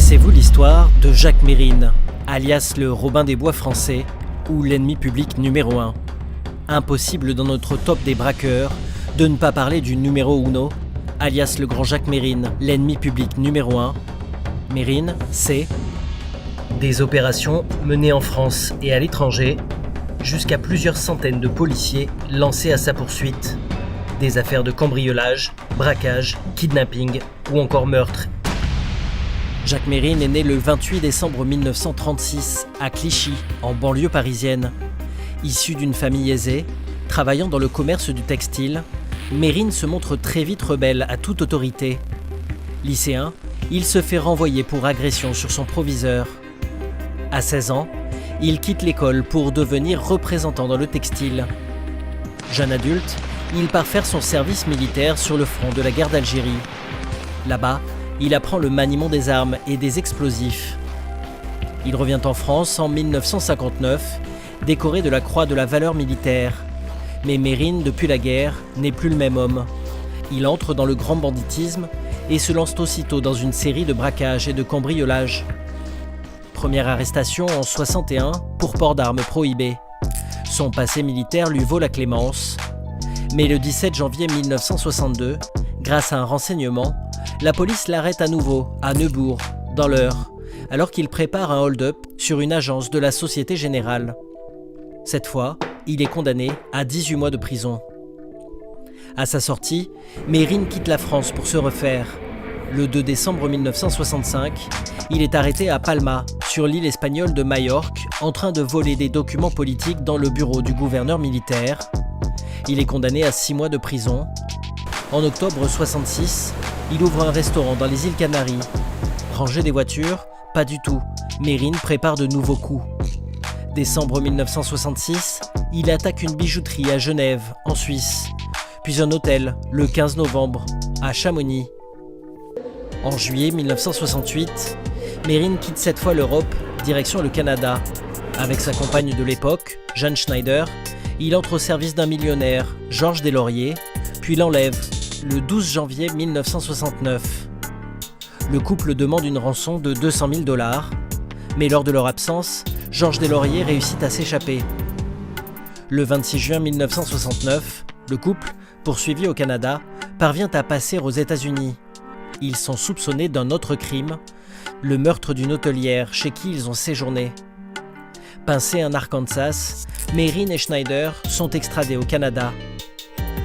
Connaissez-vous l'histoire de Jacques Mérine, alias le Robin des Bois français ou l'ennemi public numéro 1? Impossible dans notre top des braqueurs de ne pas parler du numéro uno, alias le grand Jacques Mérine, l'ennemi public numéro 1. Mérine, c'est des opérations menées en France et à l'étranger, jusqu'à plusieurs centaines de policiers lancés à sa poursuite, des affaires de cambriolage, braquage, kidnapping ou encore meurtre. Jacques Mérine est né le 28 décembre 1936 à Clichy, en banlieue parisienne. Issu d'une famille aisée, travaillant dans le commerce du textile, Mérine se montre très vite rebelle à toute autorité. Lycéen, il se fait renvoyer pour agression sur son proviseur. À 16 ans, il quitte l'école pour devenir représentant dans le textile. Jeune adulte, il part faire son service militaire sur le front de la guerre d'Algérie. Là-bas, il apprend le maniement des armes et des explosifs. Il revient en France en 1959, décoré de la Croix de la valeur militaire. Mais Mérine, depuis la guerre, n'est plus le même homme. Il entre dans le grand banditisme et se lance aussitôt dans une série de braquages et de cambriolages. Première arrestation en 61 pour port d'armes prohibées. Son passé militaire lui vaut la clémence. Mais le 17 janvier 1962, grâce à un renseignement, la police l'arrête à nouveau, à Neubourg, dans l'Eure, alors qu'il prépare un hold-up sur une agence de la Société Générale. Cette fois, il est condamné à 18 mois de prison. À sa sortie, Mérine quitte la France pour se refaire. Le 2 décembre 1965, il est arrêté à Palma, sur l'île espagnole de Majorque, en train de voler des documents politiques dans le bureau du gouverneur militaire. Il est condamné à 6 mois de prison. En octobre 66, il ouvre un restaurant dans les îles Canaries. Ranger des voitures? Pas du tout. Mérine prépare de nouveaux coups. Décembre 1966, il attaque une bijouterie à Genève, en Suisse. Puis un hôtel, le 15 novembre, à Chamonix. En juillet 1968, Mérine quitte cette fois l'Europe, direction le Canada. Avec sa compagne de l'époque, Jeanne Schneider, il entre au service d'un millionnaire, Georges Deslauriers, puis l'enlève le 12 janvier 1969. Le couple demande une rançon de 200 000 $, mais lors de leur absence, Georges Deslauriers réussit à s'échapper. Le 26 juin 1969, le couple, poursuivi au Canada, parvient à passer aux États-Unis. Ils sont soupçonnés d'un autre crime, le meurtre d'une hôtelière chez qui ils ont séjourné. Pincés en Arkansas, Mérine et Schneider sont extradés au Canada.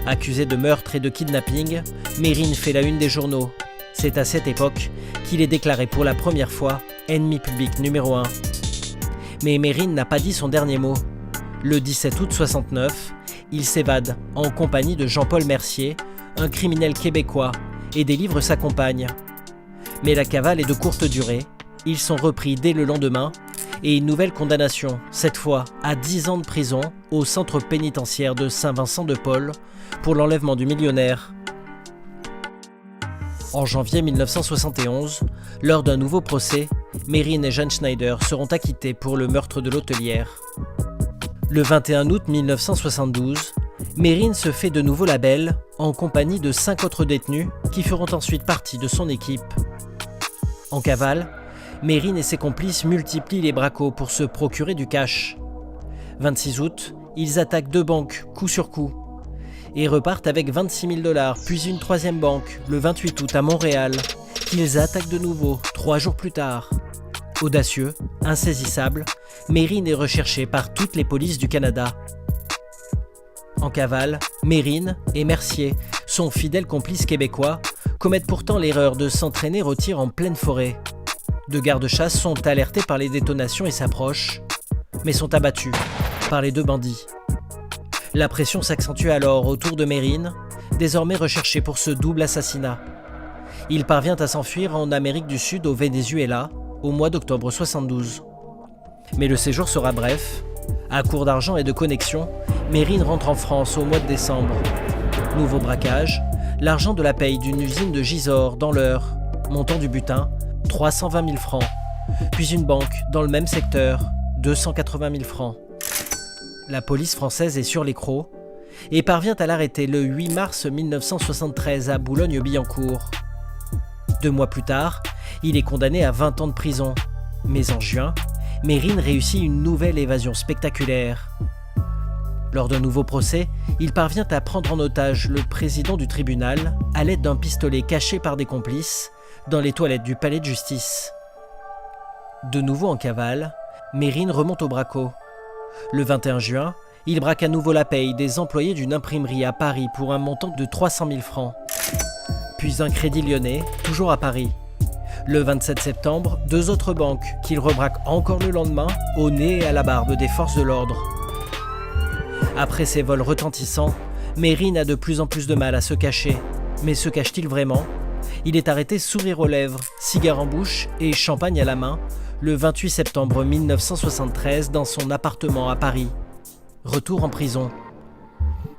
Accusé de meurtre et de kidnapping, Mérine fait la une des journaux. C'est à cette époque qu'il est déclaré pour la première fois ennemi public numéro 1. Mais Mérine n'a pas dit son dernier mot. Le 17 août 69, il s'évade en compagnie de Jean-Paul Mercier, un criminel québécois, et délivre sa compagne. Mais la cavale est de courte durée. Ils sont repris dès le lendemain et une nouvelle condamnation, cette fois à 10 ans de prison au centre pénitentiaire de Saint-Vincent-de-Paul pour l'enlèvement du millionnaire. En janvier 1971, lors d'un nouveau procès, Mérine et Jeanne Schneider seront acquittés pour le meurtre de l'hôtelière. Le 21 août 1972, Mérine se fait de nouveau la belle en compagnie de 5 autres détenus qui feront ensuite partie de son équipe. En cavale, Mérine et ses complices multiplient les bracos pour se procurer du cash. 26 août, ils attaquent 2 banques coup sur coup et repartent avec 26 000 $, puis une troisième banque le 28 août à Montréal, qu'ils attaquent de nouveau 3 jours plus tard. Audacieux, insaisissable, Mérine est recherché par toutes les polices du Canada. En cavale, Mérine et Mercier, son fidèle complice québécois, commettent pourtant l'erreur de s'entraîner au tir en pleine forêt. 2 gardes-chasse sont alertés par les détonations et s'approchent, mais sont abattus par les 2 bandits. La pression s'accentue alors autour de Mérine, désormais recherché pour ce double assassinat. Il parvient à s'enfuir en Amérique du Sud au Venezuela au mois d'octobre 72. Mais le séjour sera bref. À court d'argent et de connexions, Mérine rentre en France au mois de décembre. Nouveau braquage, l'argent de la paye d'une usine de Gisors dans l'Eure, montant du butin, 320 000 francs, puis une banque dans le même secteur, 280 000 francs. La police française est sur l'écrou et parvient à l'arrêter le 8 mars 1973 à Boulogne-Billancourt. 2 mois plus tard, Il est condamné à 20 ans de prison. Mais en juin, Mérine réussit une nouvelle évasion spectaculaire. Lors d'un nouveau procès, il parvient à prendre en otage le président du tribunal à l'aide d'un pistolet caché par des complices dans les toilettes du palais de justice. De nouveau en cavale, Mérine remonte au braquet. Le 21 juin, il braque à nouveau la paye des employés d'une imprimerie à Paris pour un montant de 300 000 francs. Puis un crédit lyonnais, toujours à Paris. Le 27 septembre, 2 autres banques qu'il rebraque encore le lendemain, au nez et à la barbe des forces de l'ordre. Après ces vols retentissants, Mérine a de plus en plus de mal à se cacher. Mais se cache-t-il vraiment ? Il est arrêté sourire aux lèvres, cigare en bouche et champagne à la main, le 28 septembre 1973 dans son appartement à Paris. Retour en prison.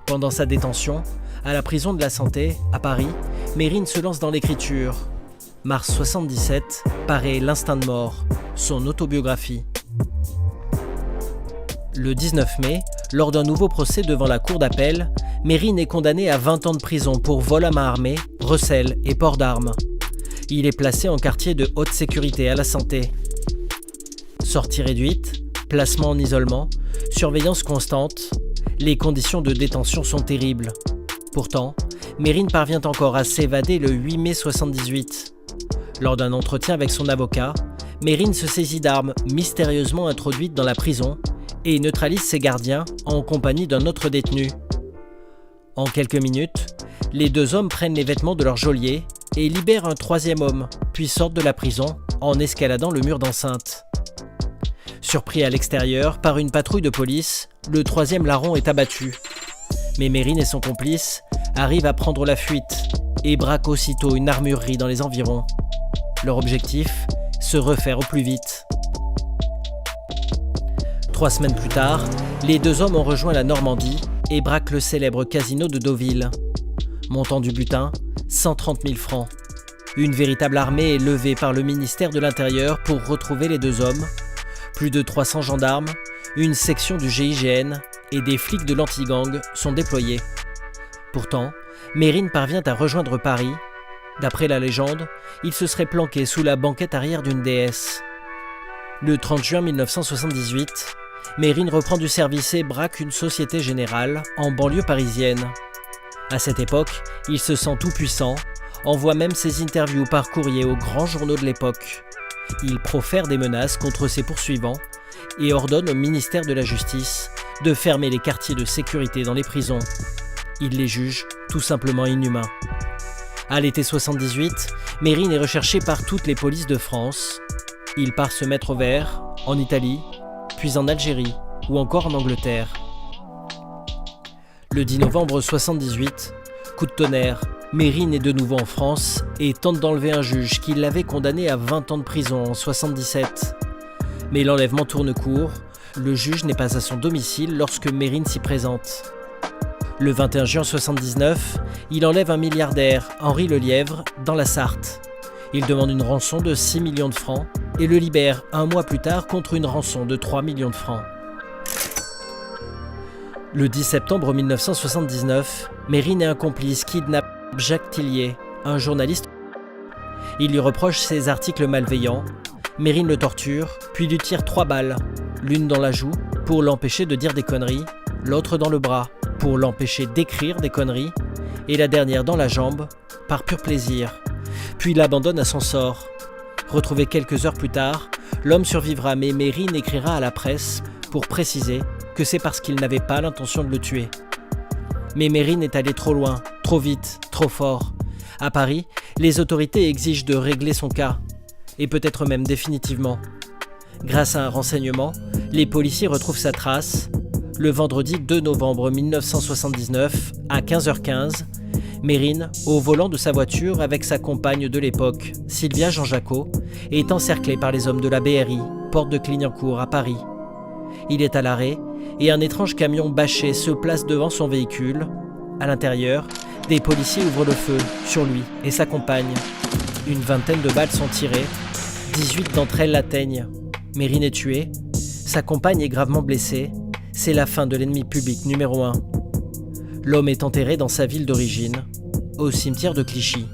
Pendant sa détention, à la prison de la Santé, à Paris, Mérine se lance dans l'écriture. Mars 77, paraît L'Instinct de mort, son autobiographie. Le 19 mai, lors d'un nouveau procès devant la cour d'appel, Mérine est condamné à 20 ans de prison pour vol à main armée, recel et port d'armes. Il est placé en quartier de haute sécurité à la Santé. Sortie réduite, placement en isolement, surveillance constante, les conditions de détention sont terribles. Pourtant, Mérine parvient encore à s'évader le 8 mai 78. Lors d'un entretien avec son avocat, Mérine se saisit d'armes mystérieusement introduites dans la prison et neutralise ses gardiens en compagnie d'un autre détenu. En quelques minutes, les 2 hommes prennent les vêtements de leur geôlier et libèrent un 3e homme, puis sortent de la prison en escaladant le mur d'enceinte. Surpris à l'extérieur par une patrouille de police, le 3e larron est abattu. Mais Mérine et son complice arrivent à prendre la fuite et braquent aussitôt une armurerie dans les environs. Leur objectif, se refaire au plus vite. 3 semaines plus tard, les 2 hommes ont rejoint la Normandie et braquent le célèbre casino de Deauville. Montant du butin, 130 000 francs. Une véritable armée est levée par le ministère de l'Intérieur pour retrouver les 2 hommes. Plus de 300 gendarmes, une section du GIGN et des flics de l'anti-gang sont déployés. Pourtant, Mérine parvient à rejoindre Paris. D'après la légende, il se serait planqué sous la banquette arrière d'une déesse. Le 30 juin 1978, Mérine reprend du service et braque une Société Générale en banlieue parisienne. À cette époque, il se sent tout puissant, envoie même ses interviews par courrier aux grands journaux de l'époque. Il profère des menaces contre ses poursuivants et ordonne au ministère de la Justice de fermer les quartiers de sécurité dans les prisons. Il les juge tout simplement inhumains. À l'été 78, Mérine est recherché par toutes les polices de France. Il part se mettre au vert, en Italie, puis en Algérie ou encore en Angleterre. Le 10 novembre 78, coup de tonnerre, Mérine est de nouveau en France et tente d'enlever un juge qui l'avait condamné à 20 ans de prison en 77. Mais l'enlèvement tourne court, le juge n'est pas à son domicile lorsque Mérine s'y présente. Le 21 juin 79, il enlève un milliardaire, Henri Lelièvre, dans la Sarthe. Il demande une rançon de 6 millions de francs et le libère un mois plus tard contre une rançon de 3 millions de francs. Le 10 septembre 1979, Mérine et un complice kidnappent Jacques Tillier, un journaliste. Il lui reproche ses articles malveillants. Mérine le torture, puis lui tire 3 balles, l'une dans la joue pour l'empêcher de dire des conneries, l'autre dans le bras pour l'empêcher d'écrire des conneries, et la dernière dans la jambe, par pur plaisir. Puis l'abandonne à son sort. Retrouvé quelques heures plus tard, l'homme survivra, mais Mérine écrira à la presse pour préciser que c'est parce qu'il n'avait pas l'intention de le tuer. Mais Mérine est allé trop loin, trop vite, trop fort. À Paris, les autorités exigent de régler son cas, et peut-être même définitivement. Grâce à un renseignement, les policiers retrouvent sa trace. Le vendredi 2 novembre 1979, à 15h15, Mérine, au volant de sa voiture avec sa compagne de l'époque, Sylvia Jean-Jacot, est encerclé par les hommes de la BRI, porte de Clignancourt à Paris. Il est à l'arrêt et un étrange camion bâché se place devant son véhicule. À l'intérieur, des policiers ouvrent le feu sur lui et sa compagne. Une vingtaine de balles sont tirées, 18 d'entre elles l'atteignent. Mérine est tué, sa compagne est gravement blessée. C'est la fin de l'ennemi public numéro 1. L'homme est enterré dans sa ville d'origine, au cimetière de Clichy.